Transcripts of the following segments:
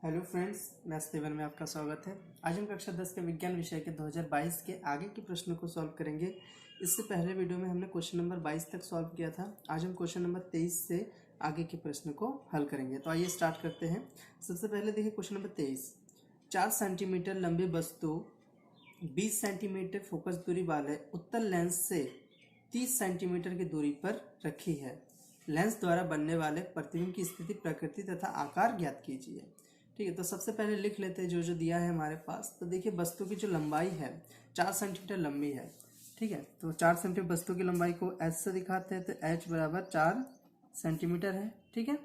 Hello friends, maths level में आपका स्वागत है। आज हम कक्षा 10 के विज्ञान विषय के 2022 के आगे के प्रश्नों को सॉल्व करेंगे। इससे पहले वीडियो में हमने क्वेश्चन नंबर 22 तक सॉल्व किया था। आज हम क्वेश्चन नंबर 23 से आगे के प्रश्न को हल करेंगे। तो आइए स्टार्ट करते हैं। सबसे पहले देखिए क्वेश्चन नंबर 23। 4 सेंटीमीटर लंबी वस्तु 20 सेंटीमीटर फोकस दूरी वाले उत्तल लेंस से 30 सेंटीमीटर की दूरी पर रखी है। लेंस द्वारा बनने वाले प्रतिबिंब की स्थिति, प्रकृति तथा आकार ज्ञात कीजिए। ठीक है, तो सबसे पहले लिख लेते हैं जो दिया है हमारे पास। तो देखिए वस्तु की जो लंबाई है 4 सेंटीमीटर लंबी है। ठीक है, तो 4 सेंटीमीटर वस्तु की लंबाई को एच से दिखाते हैं, तो एच बराबर 4 सेंटीमीटर है। ठीक है,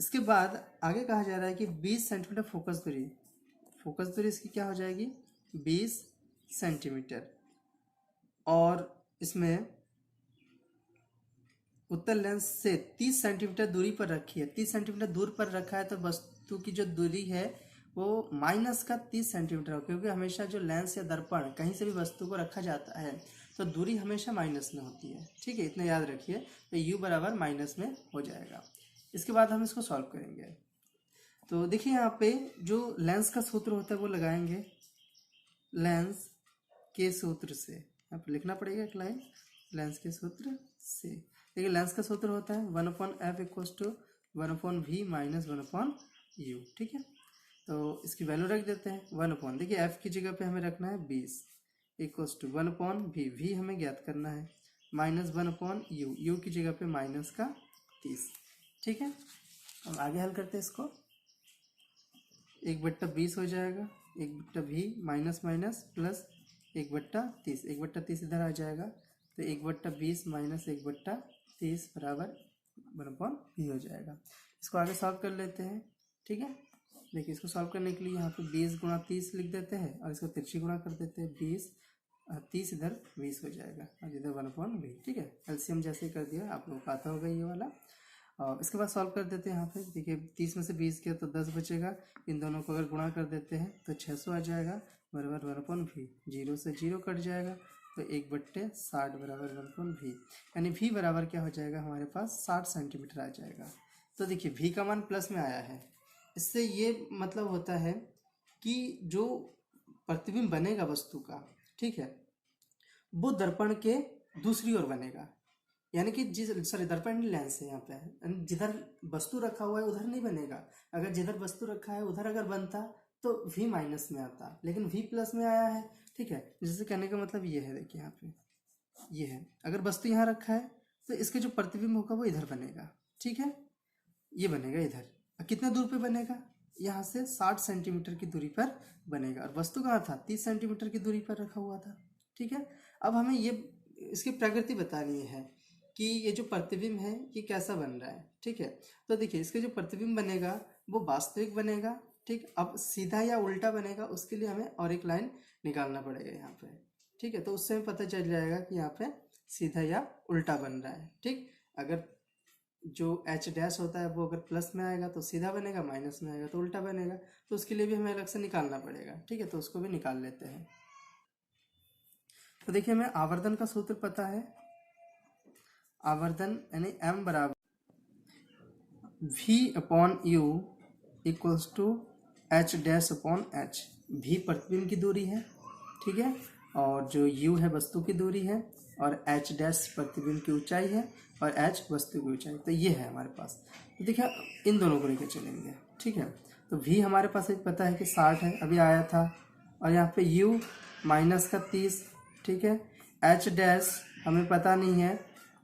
इसके बाद आगे कहा जा रहा है कि 20 सेंटीमीटर फोकस दूरी इसकी क्या हो जाएगी 20 सेंटीमीटर। और इसमें उत्तल लेंस से 30 सेंटीमीटर दूरी पर रखी है। 30 सेंटीमीटर दूर पर रखा है, तो वस्तु की जो दूरी है वो माइनस का 30 सेंटीमीटर हो, क्योंकि हमेशा जो लेंस या दर्पण कहीं से भी वस्तु को रखा जाता है तो दूरी हमेशा माइनस में होती है। ठीक है, इतना याद रखिए। तो u बराबर माइनस में हो जाएगा। इसके बाद हम इसको सॉल्व करेंगे। तो देखिए यहाँ पे जो लेंस का सूत्र होता है वो लगाएंगे। लेंस के सूत्र से यहाँ पे लिखना पड़ेगा एक लाइन, लेंस के सूत्र से। देखिए लेंस का सूत्र होता है 1/f equals to 1/v minus 1/u। ठीक है, तो इसकी वैल्यू रख देते हैं 1/, देखिए f की जगह पे हमें रखना है 20 इक्वल्स टू 1/v, v हमें ज्ञात करना है, माइनस 1/u, u की जगह पे माइनस का 30। ठीक है, अब आगे हल करते हैं इसको। 1/20 हो जाएगा, 1/v माइनस माइनस प्लस 1/30, 1/30 इधर आ जाएगा, तो 1/20 माइनस 1/30 बराबर 1/v हो जाएगा। इसको आगे सॉल्व कर लेते हैं। ठीक है, देखिए इसको सॉल्व करने के लिए यहाँ पे 20 गुणा 30 लिख देते हैं और इसको तिरछी गुणा कर देते हैं। 30 इधर 20 हो जाएगा और इधर 1/v। ठीक है, एलसीएम जैसे ही कर दिया, आप लोगों को आता होगा ये वाला। और इसके बाद सॉल्व कर देते हैं। यहाँ पे देखिए 30 में से 20 किया तो 10 बचेगा। इन दोनों को अगर गुणा कर देते हैं तो 600 आ जाएगा बराबर 1/v। 0 से 0 कट जाएगा, तो 1/60 बराबर 1/v, यानी v बराबर क्या हो जाएगा हमारे पास 60 सेंटीमीटर आ जाएगा। तो देखिए v का मान प्लस में आया है, इससे ये मतलब होता है कि जो प्रतिबिंब बनेगा वस्तु का, ठीक है, वो दर्पण के दूसरी ओर बनेगा। यानी कि दर्पण लेंस है यहाँ पे, जिधर वस्तु रखा हुआ है उधर नहीं बनेगा। अगर जिधर वस्तु रखा है उधर अगर बनता तो v माइनस में आता, लेकिन v प्लस में आया है। ठीक है, जिससे कहने का मतलब ये है, देखिए यहाँ पे ये है, अगर वस्तु यहाँ रखा है तो इसके जो प्रतिबिंब होगा वो इधर बनेगा। ठीक है, ये बनेगा इधर। कितने दूर पे बनेगा, यहाँ से 60 सेंटीमीटर की दूरी पर बनेगा, और वस्तु कहाँ था 30 सेंटीमीटर की दूरी पर रखा हुआ था। ठीक है, अब हमें ये इसकी प्रकृति बतानी है कि ये जो प्रतिबिंब है ये कैसा बन रहा है। ठीक है, तो देखिए इसके जो प्रतिबिंब बनेगा वो वास्तविक बनेगा। ठीक, अब सीधा या उल्टा बनेगा उसके लिए हमें और एक लाइन निकालना पड़ेगा यहाँ पे। ठीक है, तो उससे हमें पता चल जाएगा कि यहाँ पे सीधा या उल्टा बन रहा है। ठीक, अगर जो एच डैश होता है वो अगर प्लस में आएगा तो सीधा बनेगा, माइनस में आएगा तो उल्टा बनेगा, तो उसके लिए भी हमें अलग से निकालना पड़ेगा। ठीक है, तो उसको भी निकाल लेते हैं। तो देखिए हमें आवर्धन का सूत्र पता है, आवर्धन यानी m बराबर v/u equals to h dash upon h। v प्रतिबिंब की दूरी है, ठीक है, और जो u है वस्तु की दूरी है, और h डैश प्रतिबिंब की ऊंचाई है, और h वस्तु की ऊंचाई। तो ये है हमारे पास। तो देखिए इन दोनों को लेकर चलेंगे। ठीक है, तो v हमारे पास एक पता है कि 60 है, अभी आया था, और यहाँ पे u माइनस का 30। ठीक है, h डैश हमें पता नहीं है,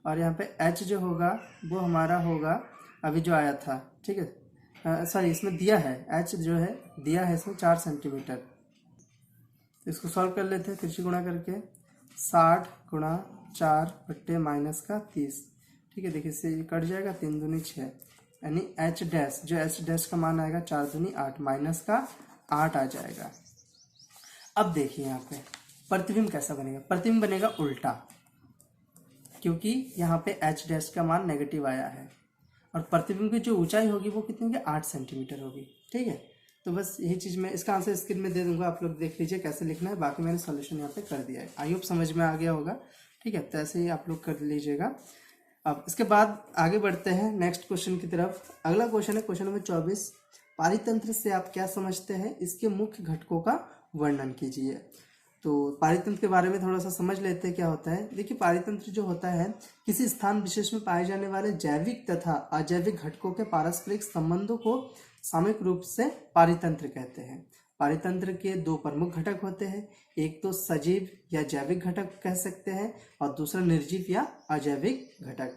और यहाँ पे h जो होगा वो हमारा होगा अभी जो आया था। ठीक है, सॉरी इसमें दिया है h जो है दिया है इसमें 4 सेंटीमीटर। इसको सॉल्व कर लेते हैं तिरछी गुणा करके। 60 गुणा 4 बट्टे माइनस का 30। ठीक है, देखिए इससे कट जाएगा, 3 दूनी 6, यानी h डैश जो h डैश का मान आएगा 4 दूनी 8, माइनस का 8 आ जाएगा। अब देखिए यहाँ पे प्रतिबिंब कैसा बनेगा, प्रतिबिंब बनेगा उल्टा, क्योंकि यहाँ पे h डैश का मान नेगेटिव आया है, और प्रतिबिंब की जो ऊंचाई होगी वो कितनी होगी 8 सेंटीमीटर होगी। ठीक है, तो बस यही चीज़ मैं इसका आंसर स्क्रीन में दे दूंगा, आप लोग देख लीजिए कैसे लिखना है। बाकी मैंने सॉल्यूशन यहाँ पे कर दिया है, आई होप समझ में आ गया होगा। ठीक है, तो ऐसे ही आप लोग कर लीजिएगा। अब इसके बाद आगे बढ़ते हैं नेक्स्ट क्वेश्चन की तरफ। अगला क्वेश्चन है क्वेश्चन नंबर 24। पारितंत्र से आप क्या समझते हैं, इसके मुख्य घटकों का वर्णन कीजिए। तो पारितंत्र के बारे में थोड़ा सा समझ लेते हैं क्या होता है। देखिए, पारितंत्र जो होता है किसी स्थान विशेष में पाए जाने वाले जैविक तथा अजैविक घटकों के पारस्परिक संबंधों को सामूहिक रूप से पारितंत्र कहते हैं। पारितंत्र के दो प्रमुख घटक होते हैं, एक तो सजीव या जैविक घटक कह सकते हैं और दूसरा निर्जीव या अजैविक घटक।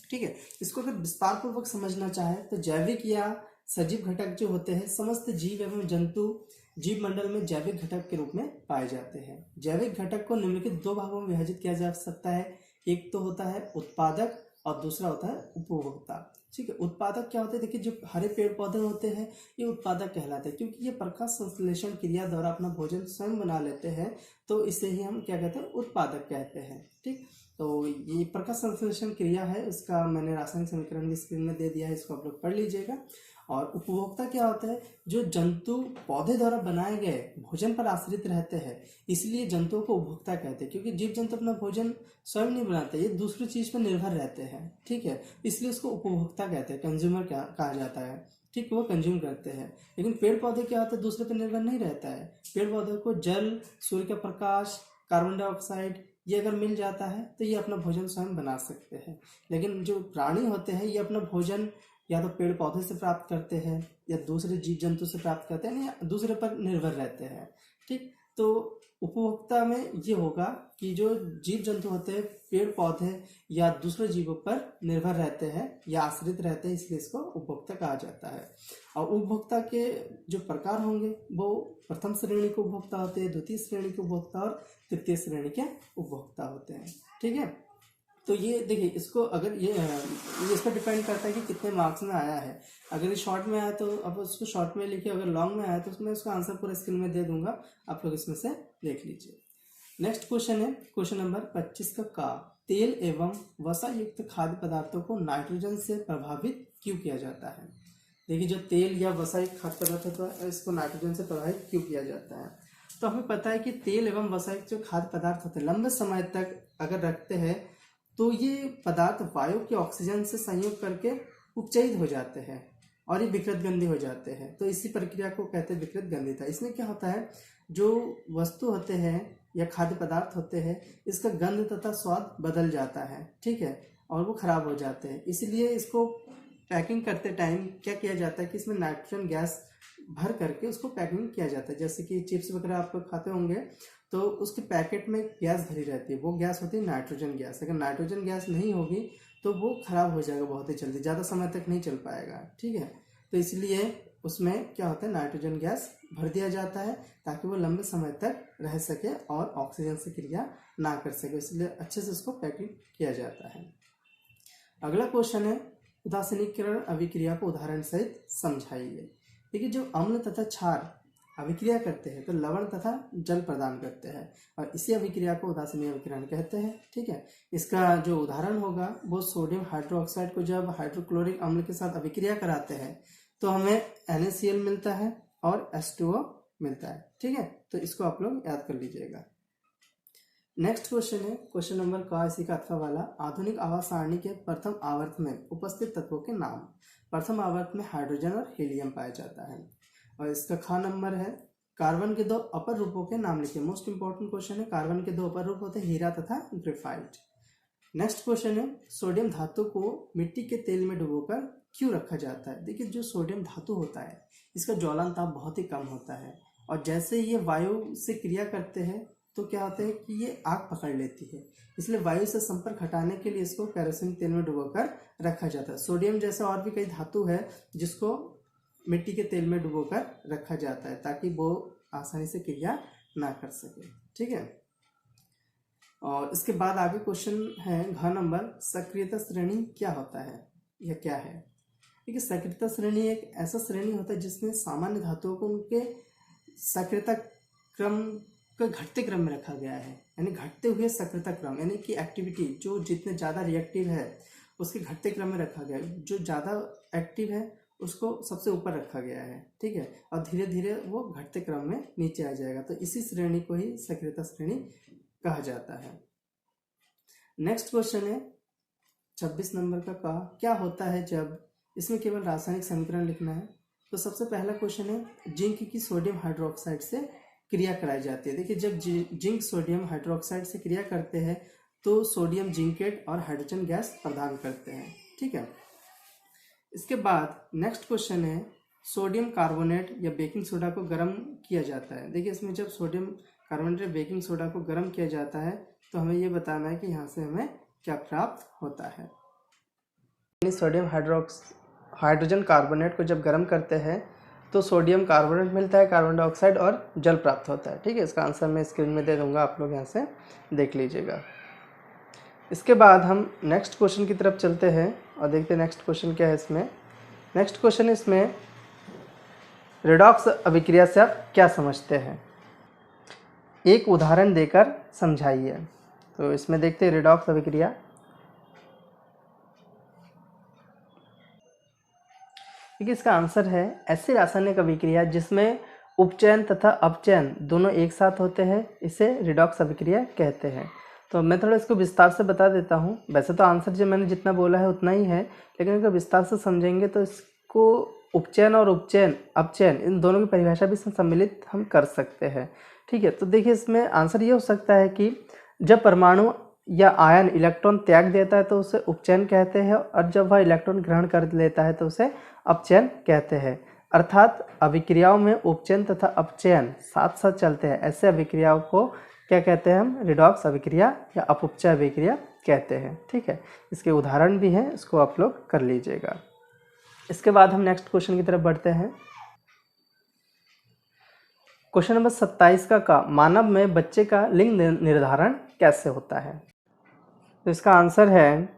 ठीक है, इसको अगर विस्तार पूर्वक समझना चाहे तो जैविक या सजीव घटक जो होते हैं समस्त जीव एवं जंतु जीव मंडल में जैविक घटक के रूप में पाए जाते हैं। जैविक घटक को निम्नलिखित दो भागों में विभाजित किया जा सकता है, एक तो होता है उत्पादक और दूसरा होता है उपभोक्ता। ठीक है, उत्पादक क्या होते हैं, देखिए जो हरे पेड़ पौधे होते हैं ये उत्पादक कहलाते हैं, क्योंकि ये प्रकाश संश्लेषण क्रिया द्वारा अपना भोजन स्वयं बना लेते हैं, तो इसे ही हम क्या कहते हैं, उत्पादक कहते हैं। ठीक, तो ये प्रकाश संश्लेषण क्रिया है, उसका मैंने रासायनिक समीकरण भी स्क्रीन में दे दिया है, इसको आप लोग पढ़ लीजिएगा। और उपभोक्ता क्या होता है, जो जंतु पौधे द्वारा बनाए गए भोजन पर आश्रित रहते हैं, इसलिए जंतुओं को उपभोक्ता कहते हैं, क्योंकि जीव जंतु अपना भोजन स्वयं नहीं बनाते, ये दूसरी चीज पर निर्भर रहते हैं। ठीक है, इसलिए उसको उपभोक्ता कहते हैं, कंज्यूमर कहा जाता है। ठीक, वो कंज्यूम करते हैं। लेकिन पेड़ पौधे क्या होता है, दूसरे पर निर्भर नहीं रहता है। पेड़ पौधे को जल, सूर्य का प्रकाश, कार्बन डाइऑक्साइड ये अगर मिल जाता है तो ये अपना भोजन स्वयं बना सकते हैं। लेकिन जो प्राणी होते हैं ये अपना भोजन या तो पेड़ पौधे से प्राप्त करते हैं या दूसरे जीव जंतु से प्राप्त करते हैं, या दूसरे पर निर्भर रहते हैं। ठीक, तो उपभोक्ता में ये होगा कि जो जीव जंतु होते हैं पेड़ पौधे या दूसरे जीवों पर निर्भर रहते हैं या आश्रित रहते हैं, इसलिए इसको उपभोक्ता कहा जाता है। और उपभोक्ता के जो प्रकार होंगे वो प्रथम श्रेणी के उपभोक्ता होते हैं, द्वितीय श्रेणी के उपभोक्ता और तृतीय श्रेणी के उपभोक्ता होते हैं। ठीक है, तो ये देखिए, इसको अगर ये इस पर डिपेंड करता है कि कितने मार्क्स में आया है। अगर ये शॉर्ट में आया तो अब उसको शॉर्ट में लिखिए, अगर लॉन्ग में आया तो उसमें उसका आंसर पूरा स्क्रीन में दे दूंगा, आप लोग इसमें से देख लीजिए। नेक्स्ट क्वेश्चन है क्वेश्चन नंबर 25 का तेल एवं वसा युक्त खाद्य पदार्थों को नाइट्रोजन से प्रभावित क्यों किया जाता है। देखिए, जो तेल या वसा युक्त खाद्य पदार्थ होता है इसको नाइट्रोजन से प्रभावित क्यों किया जाता है। तो हमें पता है कि तेल एवं वसा युक्त जो खाद्य पदार्थ होते हैं लंबे समय तक अगर रखते हैं तो ये पदार्थ वायु के ऑक्सीजन से संयोग करके उपचयित हो जाते हैं और ये विकृत गंधी हो जाते हैं। तो इसी प्रक्रिया को कहते हैं विकृत गंधिता। इसमें क्या होता है, जो वस्तु होते हैं या खाद्य पदार्थ होते हैं इसका गंध तथा स्वाद बदल जाता है। ठीक है, और वो खराब हो जाते हैं। इसलिए इसको पैकिंग करते टाइम क्या किया जाता है कि इसमें नाइट्रोजन गैस भर करके उसको पैकिंग किया जाता है। जैसे कि चिप्स वगैरह आप खाते होंगे तो उसके पैकेट में गैस भरी रहती है, वो गैस होती है नाइट्रोजन गैस। अगर नाइट्रोजन गैस नहीं होगी तो वो खराब हो जाएगा बहुत ही जल्दी, ज़्यादा समय तक नहीं चल पाएगा। ठीक है, तो इसलिए उसमें क्या होता है, नाइट्रोजन गैस भर दिया जाता है ताकि वो लंबे समय तक रह सके और ऑक्सीजन से क्रिया ना कर सके, इसलिए अच्छे से उसको पैकिंग किया जाता है। अगला क्वेश्चन है उदासीनीकरण अभिक्रिया को उदाहरण सहित समझाइए। देखिए, जो अम्ल तथा क्षार अभिक्रिया करते हैं तो लवण तथा जल प्रदान करते हैं और इसी अभिक्रिया को उदासीन अभिक्रिया कहते हैं। ठीक है, इसका जो उदाहरण होगा वो सोडियम हाइड्रोक्साइड को जब हाइड्रोक्लोरिक अम्ल के साथ अभिक्रिया कराते हैं तो हमें NaCl मिलता है और H2O मिलता है। ठीक है, तो इसको आप लोग याद कर लीजिएगा। नेक्स्ट क्वेश्चन है क्वेश्चन नंबर का इसी का अथवा वाला आधुनिक आवास सारणी के प्रथम आवर्त में उपस्थित तत्वों के नाम। प्रथम आवर्त में हाइड्रोजन और हीलियम पाया जाता है और इसका ख नंबर है कार्बन के दो अपर रूपों के नाम लिखिए। मोस्ट इंपॉर्टेंट क्वेश्चन है, कार्बन के दो अपर रूप होते हैं हीरा तथा ग्रेफाइट। नेक्स्ट क्वेश्चन है सोडियम धातु को मिट्टी के तेल में डुबोकर क्यों रखा जाता है। देखिए, जो सोडियम धातु होता है इसका ज्वलन ताप बहुत ही कम होता है और जैसे ये वायु से क्रिया करते हैं तो क्या होता है कि ये आग पकड़ लेती है, इसलिए वायु से संपर्क हटाने के लिए इसको केरोसिन तेल में डुबोकर रखा जाता है। सोडियम जैसे और भी कई धातु है जिसको मिट्टी के तेल में डुबोकर रखा जाता है ताकि वो आसानी से क्रिया ना कर सके। ठीक है, और इसके बाद आगे क्वेश्चन है घ नंबर सक्रियता श्रेणी क्या होता है, यह क्या है। देखिए, सक्रियता श्रेणी एक ऐसा श्रेणी होता है जिसमें सामान्य धातुओं को उनके सक्रियता क्रम का घटते क्रम में रखा गया है, यानी घटते हुए सक्रियता क्रम, यानी कि एक्टिविटी जो जितने ज़्यादा रिएक्टिव है उसके घटते क्रम में रखा गया है, जो ज़्यादा एक्टिव है उसको सबसे ऊपर रखा गया है। ठीक है, और धीरे धीरे वो घटते क्रम में नीचे आ जाएगा, तो इसी श्रेणी को ही सक्रियता श्रेणी कहा जाता है। नेक्स्ट क्वेश्चन है 26 नंबर का क्या होता है जब, इसमें केवल रासायनिक समीकरण लिखना है। तो सबसे पहला क्वेश्चन है, जिंक की सोडियम हाइड्रोक्साइड से क्रिया कराई जाती है। देखिए, जब जिंक सोडियम हाइड्रोक्साइड से क्रिया करते हैं तो सोडियम जिंकेट और हाइड्रोजन गैस प्रदान करते हैं। ठीक है, इसके बाद नेक्स्ट क्वेश्चन है, सोडियम कार्बोनेट या बेकिंग सोडा को गर्म किया जाता है। देखिए, इसमें जब सोडियम कार्बोनेट या बेकिंग सोडा को गर्म किया जाता है तो हमें ये बताना है कि यहाँ से हमें क्या प्राप्त होता है। सोडियम हाइड्रोजन कार्बोनेट को जब गर्म करते हैं तो सोडियम कार्बोनेट मिलता है, कार्बन डाइऑक्साइड और जल प्राप्त होता है। ठीक है, इसका आंसर मैं स्क्रीन में दे दूंगा, आप लोग यहाँ से देख लीजिएगा। इसके बाद हम नेक्स्ट क्वेश्चन की तरफ चलते हैं और देखते हैं नेक्स्ट क्वेश्चन क्या है इसमें। नेक्स्ट क्वेश्चन इसमें रेडॉक्स अभिक्रिया से आप क्या समझते हैं, एक उदाहरण देकर समझाइए। तो इसमें देखते हैं रेडॉक्स अभिक्रिया। देखिए, इसका आंसर है ऐसी रासायनिक अभिक्रिया जिसमें उपचयन तथा अपचयन दोनों एक साथ होते हैं, इसे रेडॉक्स अभिक्रिया कहते हैं। तो मैं थोड़ा इसको विस्तार से बता देता हूँ। वैसे तो आंसर जो मैंने जितना बोला है उतना ही है, लेकिन अगर विस्तार से समझेंगे तो इसको उपचयन और अपचयन इन दोनों की परिभाषा भी सम्मिलित हम कर सकते हैं। ठीक है, तो देखिए, इसमें आंसर ये हो सकता है कि जब परमाणु या आयन इलेक्ट्रॉन त्याग देता है तो उसे उपचयन कहते हैं, और जब वह इलेक्ट्रॉन ग्रहण कर लेता है तो उसे अपचयन कहते हैं। अर्थात अभिक्रियाओं में उपचयन तथा अपचयन साथ साथ चलते हैं। ऐसे अभिक्रियाओं को क्या कहते हैं हम, रेडॉक्स अभिक्रिया या अपउपचय अभिक्रिया कहते हैं। ठीक है, इसके उदाहरण भी हैं, इसको आप लोग कर लीजिएगा। इसके बाद हम नेक्स्ट क्वेश्चन की तरफ बढ़ते हैं। क्वेश्चन नंबर 27 का मानव में बच्चे का लिंग निर्धारण कैसे होता है। तो इसका आंसर है,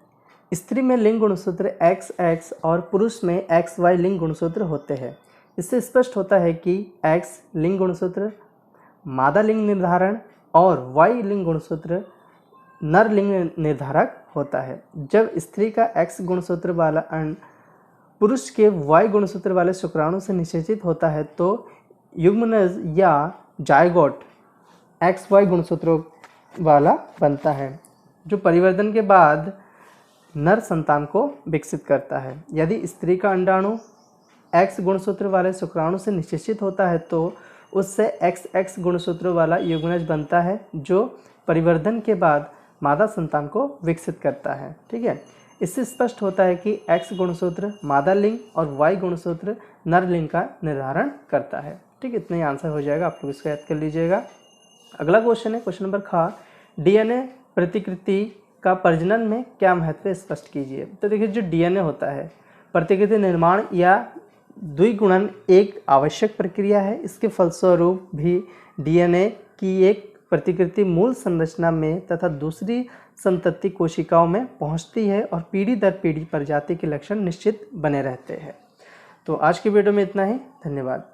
स्त्री में लिंग गुणसूत्र XX और पुरुष में XY लिंग गुणसूत्र होते हैं। इससे स्पष्ट होता है कि X लिंग गुणसूत्र मादा लिंग निर्धारण और Y लिंग गुणसूत्र नर लिंग निर्धारक होता है। जब स्त्री का X गुणसूत्र वाला अंड पुरुष के Y गुणसूत्र वाले शुक्राणु से निषेचित होता है तो युग्मनज या जायगोट XY गुणसूत्रों वाला बनता है, जो परिवर्तन के बाद नर संतान को विकसित करता है। यदि स्त्री का अंडाणु X गुणसूत्र वाले शुक्राणु से निषेचित होता है तो उससे XX गुणसूत्र वाला युग्मनज बनता है, जो परिवर्धन के बाद मादा संतान को विकसित करता है। ठीक है, इससे स्पष्ट होता है कि X गुणसूत्र मादा लिंग और Y गुणसूत्र नर लिंग का निर्धारण करता है। ठीक, इतना ही आंसर हो जाएगा, आप लोग इसको याद कर लीजिएगा। अगला क्वेश्चन है क्वेश्चन नंबर ख, DNA प्रतिकृति का प्रजनन में क्या महत्व है, स्पष्ट कीजिए। तो देखिए, जो DNA होता है प्रतिकृति निर्माण या द्विगुणन एक आवश्यक प्रक्रिया है। इसके फलस्वरूप भी DNA की एक प्रतिकृति मूल संरचना में तथा दूसरी संतति कोशिकाओं में पहुंचती है और पीढ़ी दर पीढ़ी प्रजाति के लक्षण निश्चित बने रहते हैं। तो आज की वीडियो में इतना ही, धन्यवाद।